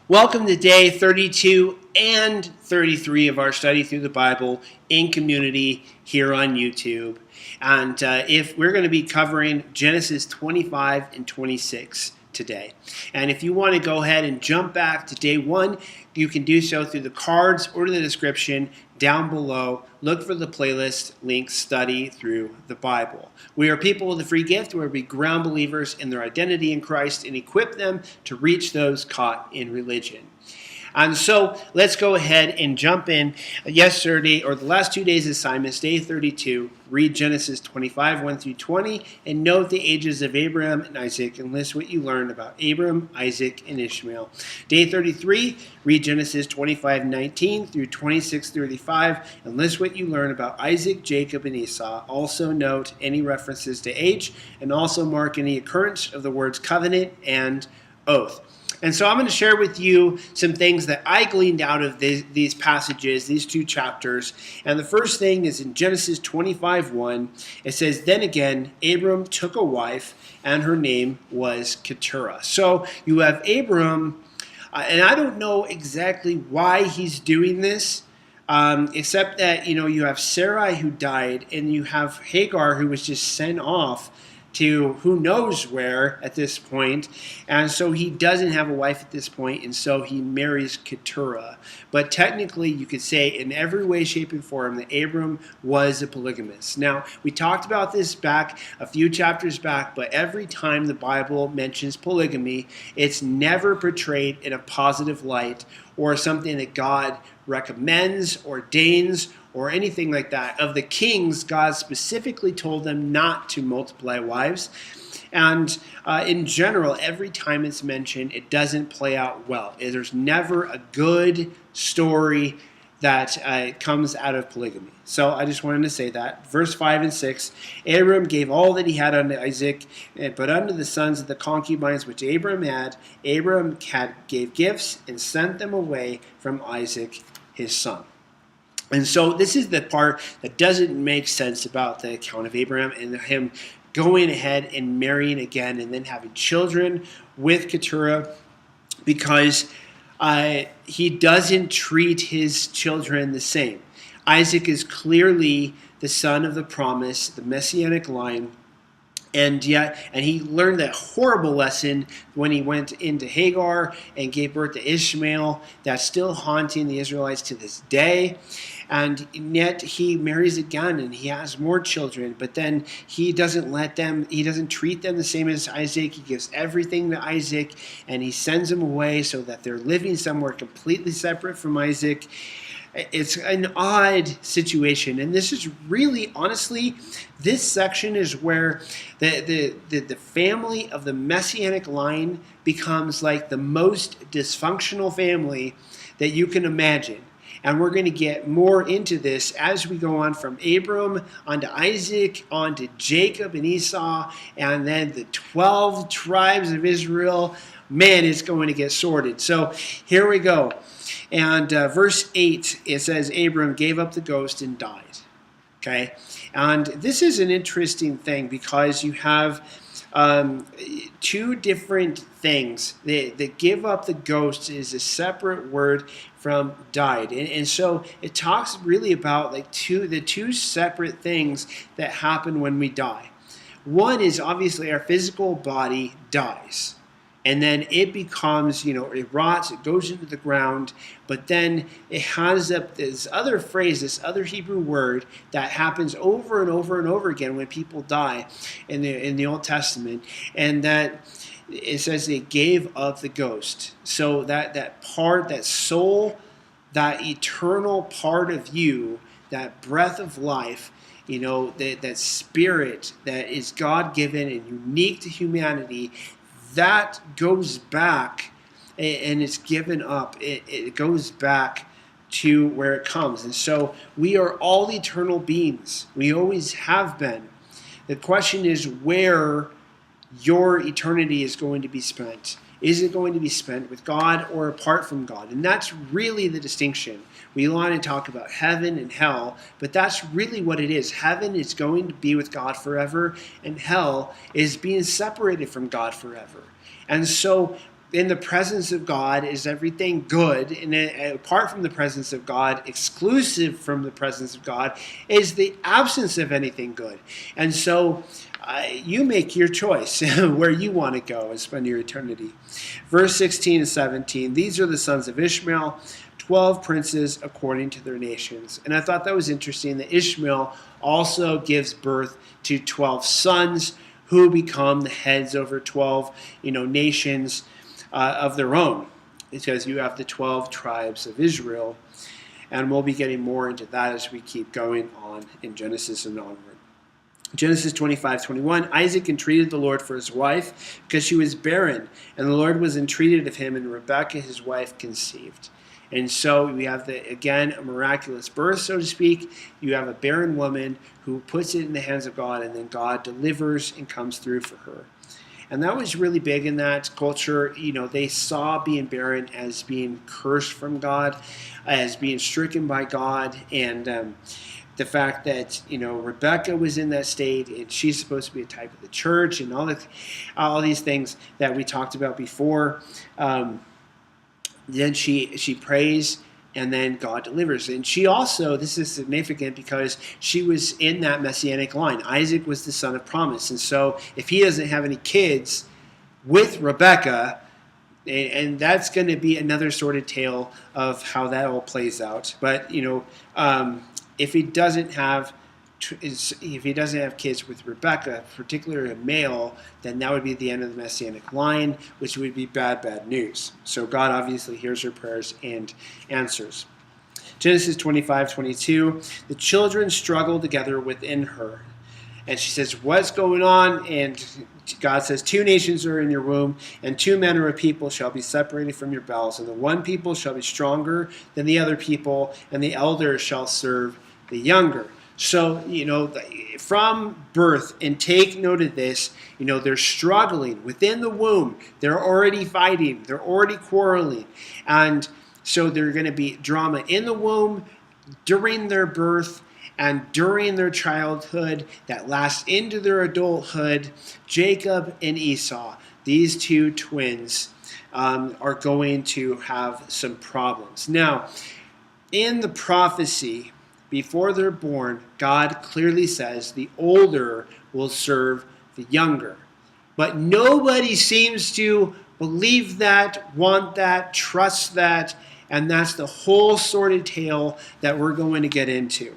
Welcome to day 32 and 33 of our study through the Bible in community here on YouTube. And if we're going to be covering Genesis 25 and 26 today. And if you want to go ahead and jump back to day 1, you can do so through the cards or the description down below. Look for the playlist link, Study Through the Bible. We are people with a free gift where we ground believers in their identity in Christ and equip them to reach those caught in religion. And so let's go ahead and jump in. Yesterday, or the last 2 days' assignments, day 32, read Genesis 25, 1 through 20, and note the ages of Abraham and Isaac, and list what you learned about Abram, Isaac, and Ishmael. Day 33, read Genesis 25, 19 through 26, 35, and list what you learned about Isaac, Jacob, and Esau. Also note any references to age, and also mark any occurrence of the words covenant and oath. And so I'm going to share with you some things that I gleaned out of these passages, these two chapters. And the first thing is in Genesis 25:1. It says, "Then again, Abram took a wife, and her name was Keturah." So you have Abram, and I don't know exactly why he's doing this, except that, you have Sarai who died, and you have Hagar who was just sent off to who knows where at this point. And so he doesn't have a wife at this point, and so he marries Keturah. But technically, you could say in every way, shape, and form that Abram was a polygamist. Now, we talked about this back a few chapters back, but every time the Bible mentions polygamy, it's never portrayed in a positive light or something that God recommends, ordains, or anything like that. Of the kings, God specifically told them not to multiply wives. And in general, every time it's mentioned, it doesn't play out well. There's never a good story that comes out of polygamy. So I just wanted to say that. Verse 5 and 6, Abram gave all that he had unto Isaac, but unto the sons of the concubines which Abram gave gifts and sent them away from Isaac his son. And so this is the part that doesn't make sense about the account of Abraham and him going ahead and marrying again and then having children with Keturah, because he doesn't treat his children the same. Isaac is clearly the son of the promise, the messianic line. And he learned that horrible lesson when he went into Hagar and gave birth to Ishmael. That's still haunting the Israelites to this day. And yet he marries again and he has more children, but then he doesn't treat them the same as Isaac. He gives everything to Isaac and he sends them away so that they're living somewhere completely separate from Isaac. It's an odd situation, and this is really, honestly, this section is where the family of the Messianic line becomes like the most dysfunctional family that you can imagine. And we're going to get more into this as we go on from Abram onto Isaac, onto Jacob and Esau, and then the 12 tribes of Israel. Man, it's going to get sorted. So here we go. And verse 8, it says, Abram gave up the ghost and died. Okay? And this is an interesting thing because you have two different things. The give up the ghost is a separate word from died. And so it talks really about like the two separate things that happen when we die. One is obviously our physical body dies. And then it becomes, it rots, it goes into the ground, but then it has this other phrase, this other Hebrew word that happens over and over and over again when people die in the Old Testament, and that it says they gave up the ghost. So that part, that soul, that eternal part of you, that breath of life, that spirit that is God-given and unique to humanity, that goes back and it's given up. It goes back to where it comes. And so we are all eternal beings. We always have been. The question is where your eternity is going to be spent. Is it going to be spent with God or apart from God? And that's really the distinction. We want to talk about heaven and hell, but that's really what it is. Heaven is going to be with God forever, and hell is being separated from God forever. And so in the presence of God is everything good, and apart from the presence of God, exclusive from the presence of God, is the absence of anything good. And so you make your choice where you want to go and spend your eternity. Verse 16 and 17, these are the sons of Ishmael, 12 princes according to their nations. And I thought that was interesting that Ishmael also gives birth to 12 sons who become the heads over 12 nations of their own, because you have the 12 tribes of Israel. And we'll be getting more into that as we keep going on in Genesis and onward. Genesis 25:21, Isaac entreated the Lord for his wife because she was barren, and the Lord was entreated of him, and Rebekah his wife conceived. And so we have, again, a miraculous birth, so to speak. You have a barren woman who puts it in the hands of God, and then God delivers and comes through for her. And that was really big in that culture. They saw being barren as being cursed from God, as being stricken by God, and the fact that Rebekah was in that state, and she's supposed to be a type of the church, and all these things that we talked about before. Then she prays, and then God delivers. And she also, this is significant because she was in that messianic line. Isaac was the son of promise. And so if he doesn't have any kids with Rebekah, and that's going to be another sordid tale of how that all plays out. But, if he doesn't have kids with Rebekah, particularly a male, then that would be the end of the messianic line, which would be bad news. So God obviously hears her prayers and answers. Genesis 25:22, the children struggle together within her. And she says, what's going on? And God says, 2 nations are in your womb, and 2 manner of people shall be separated from your bowels. And the one people shall be stronger than the other people, and the elder shall serve the younger. So, from birth, and take note of this, they're struggling within the womb. They're already fighting. They're already quarreling. And so there's going to be drama in the womb, during their birth, and during their childhood that lasts into their adulthood. Jacob and Esau, these 2 twins, are going to have some problems. Now, in the prophecy, before they're born, God clearly says the older will serve the younger. But nobody seems to believe that, want that, trust that, and that's the whole sordid tale that we're going to get into.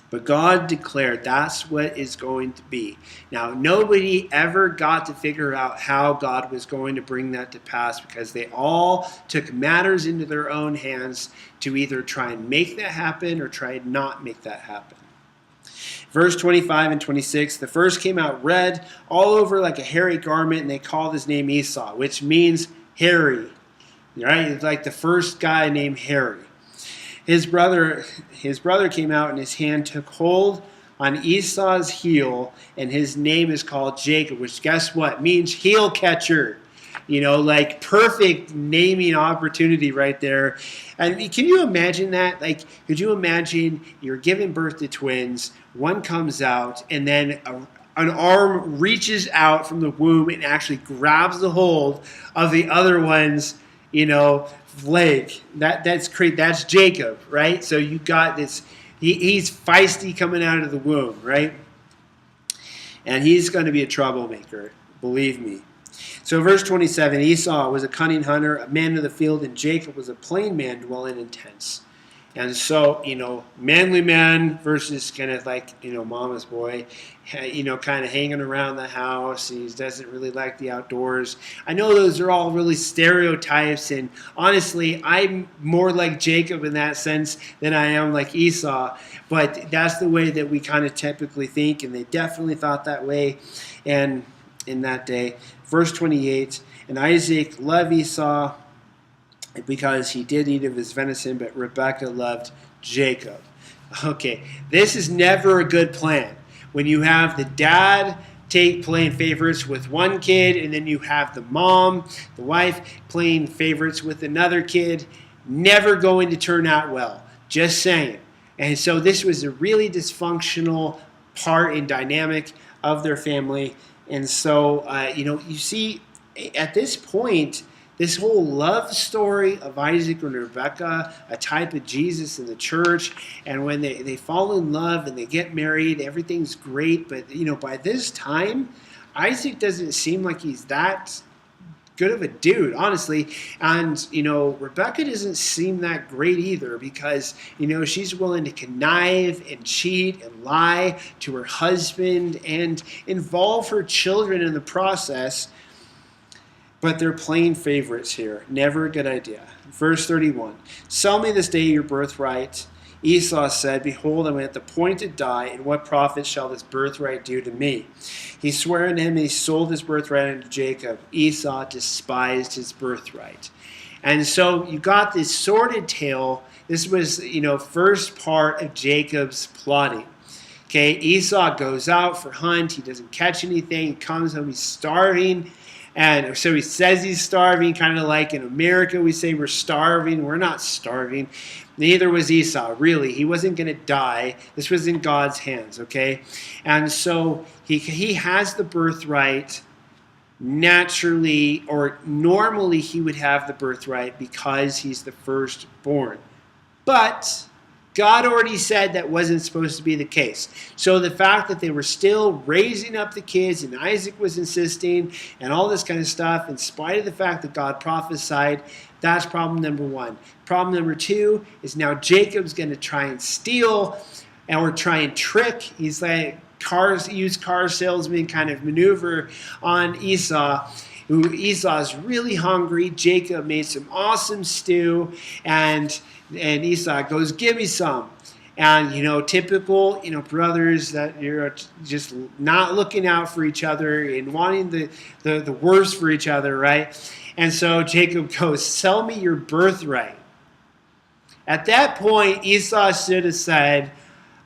But God declared that's what is going to be. Now, nobody ever got to figure out how God was going to bring that to pass, because they all took matters into their own hands to either try and make that happen or try and not make that happen. Verse 25 and 26, the first came out red, all over like a hairy garment, and they called his name Esau, which means hairy. Right? It's like the first guy named Hairy. His brother came out, and his hand took hold on Esau's heel, and his name is called Jacob, which, guess what, means heel catcher. Like perfect naming opportunity right there. And can you imagine that? Like, could you imagine you're giving birth to twins, one comes out, and then an arm reaches out from the womb and actually grabs the hold of the other one's, leg. That's great. That's Jacob, right? So you got this. He's feisty coming out of the womb, right? And he's going to be a troublemaker, believe me. So verse 27, Esau was a cunning hunter, a man of the field, and Jacob was a plain man dwelling in tents. And so, manly man versus kind of like, mama's boy, kind of hanging around the house. He doesn't really like the outdoors. I know those are all really stereotypes, and honestly, I'm more like Jacob in that sense than I am like Esau. But that's the way that we kind of typically think, and they definitely thought that way and in that day. Verse 28, and Isaac loved Esau because he did eat of his venison, but Rebekah loved Jacob. Okay, this is never a good plan. When you have the dad playing favorites with one kid, and then you have the mom, the wife, playing favorites with another kid, never going to turn out well. Just saying. And so this was a really dysfunctional part and dynamic of their family. And so, you see at this point, this whole love story of Isaac and Rebekah, a type of Jesus in the church, and when they fall in love and they get married, everything's great. But, by this time, Isaac doesn't seem like he's that good of a dude, honestly. And, Rebekah doesn't seem that great either because, she's willing to connive and cheat and lie to her husband and involve her children in the process. But they're playing favorites here. Never a good idea. Verse 31. Sell me this day your birthright. Esau said, behold, I am at the point to die, and what profit shall this birthright do to me? He swore unto him, and he sold his birthright unto Jacob. Esau despised his birthright. And so you got this sordid tale. This was, first part of Jacob's plotting. Okay, Esau goes out for hunt. He doesn't catch anything. He comes home, he's starving. And so he says he's starving, kind of like in America we say we're starving. We're not starving. Neither was Esau, really. He wasn't going to die. This was in God's hands, okay? And so he has the birthright naturally, or normally he would have the birthright because he's the firstborn. But God already said that wasn't supposed to be the case. So the fact that they were still raising up the kids and Isaac was insisting and all this kind of stuff, in spite of the fact that God prophesied, that's problem number one. Problem number two is now Jacob's going to try and steal or try and trick. He's like used car salesman kind of maneuver on Esau. Esau's really hungry. Jacob made some awesome stew, and Esau goes, give me some. And, typical, brothers that you're just not looking out for each other and wanting the worst for each other, right? And so Jacob goes, sell me your birthright. At that point, Esau should have said,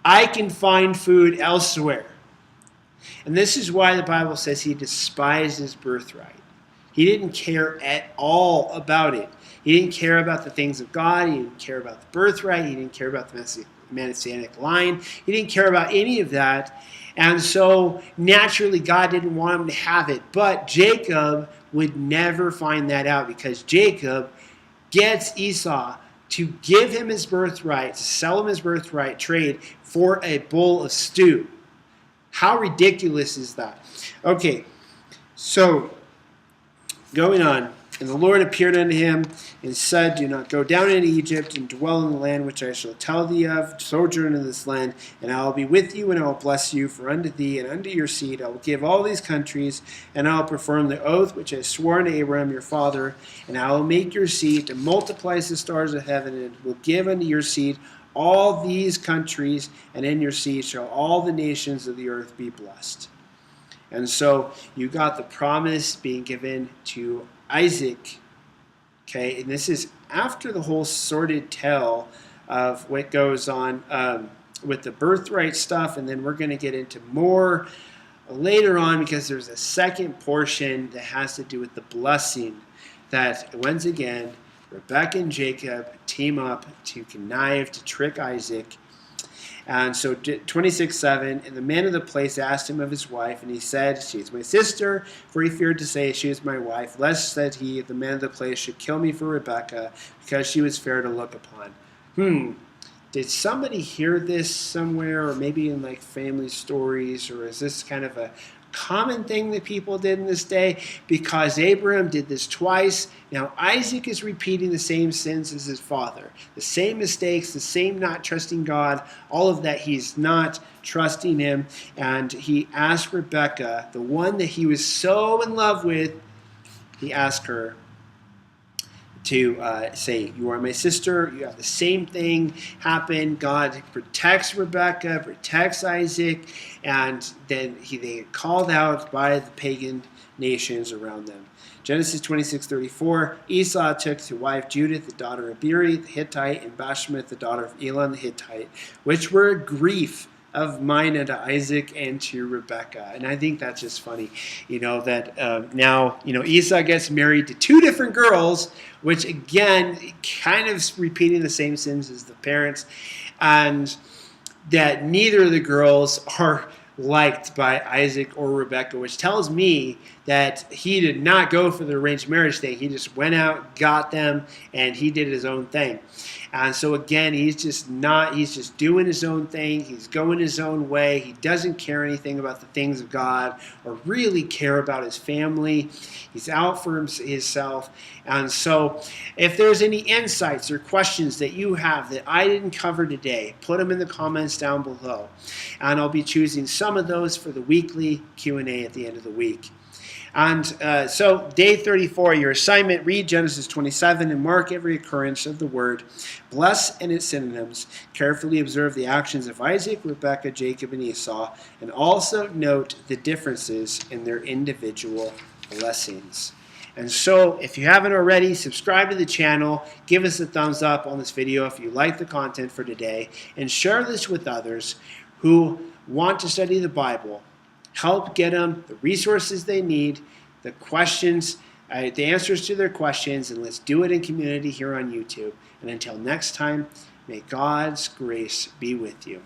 I can find food elsewhere. And this is why the Bible says he despised his birthright. He didn't care at all about it. He didn't care about the things of God. He didn't care about the birthright. He didn't care about the Messianic line. He didn't care about any of that. And so naturally God didn't want him to have it. But Jacob would never find that out because Jacob gets Esau to give him his birthright, to sell him his birthright trade for a bowl of stew. How ridiculous is that? Okay, so going on. And the Lord appeared unto him and said, do not go down into Egypt and dwell in the land which I shall tell thee of, sojourn in this land, and I will be with you, and I will bless you, for unto thee and unto your seed I will give all these countries, and I will perform the oath which I swore unto Abraham your father, and I will make your seed to multiply as the stars of heaven, and will give unto your seed all these countries, and in your seed shall all the nations of the earth be blessed. And so you got the promise being given to Isaac, okay, and this is after the whole sordid tale of what goes on with the birthright stuff, and then we're going to get into more later on because there's a second portion that has to do with the blessing that, once again, Rebekah and Jacob team up to connive, to trick Isaac. And so 26:7, and the man of the place asked him of his wife, and he said, she is my sister, for he feared to say, she is my wife, lest, said he, the man of the place should kill me for Rebekah, because she was fair to look upon. Did somebody hear this somewhere, or maybe in like family stories, or is this kind of a common thing that people did in this day? Because Abraham did this twice. Now Isaac is repeating the same sins as his father. The same mistakes, the same not trusting God, all of that. He's not trusting him. And he asked Rebekah, the one that he was so in love with, he asked her to say, you are my sister. You have the same thing happen. God protects Rebekah, protects Isaac, and then they get called out by the pagan nations around them. Genesis 26:34, Esau took to wife Judith, the daughter of Beeri the Hittite, and Bashmath, the daughter of Elon the Hittite, which were a grief of mine unto Isaac and to Rebekah. And I think that's just funny, that now, Esau gets married to two different girls, which again, kind of repeating the same sins as the parents, and that neither of the girls are liked by Isaac or Rebekah, which tells me that he did not go for the arranged marriage thing. He just went out, got them, and he did his own thing. And so again, he's just doing his own thing. He's going his own way. He doesn't care anything about the things of God or really care about his family. He's out for himself. And so if there's any insights or questions that you have that I didn't cover today, put them in the comments down below. And I'll be choosing some of those for the weekly Q&A at the end of the week. And so day 34, your assignment, read Genesis 27 and mark every occurrence of the word. Bless and its synonyms. Carefully observe the actions of Isaac, Rebekah, Jacob, and Esau, and also note the differences in their individual blessings. And so if you haven't already, subscribe to the channel, give us a thumbs up on this video if you like the content for today, and share this with others who want to study the Bible. Help get them the resources they need, the questions, the answers to their questions, and let's do it in community here on YouTube. And until next time, may God's grace be with you.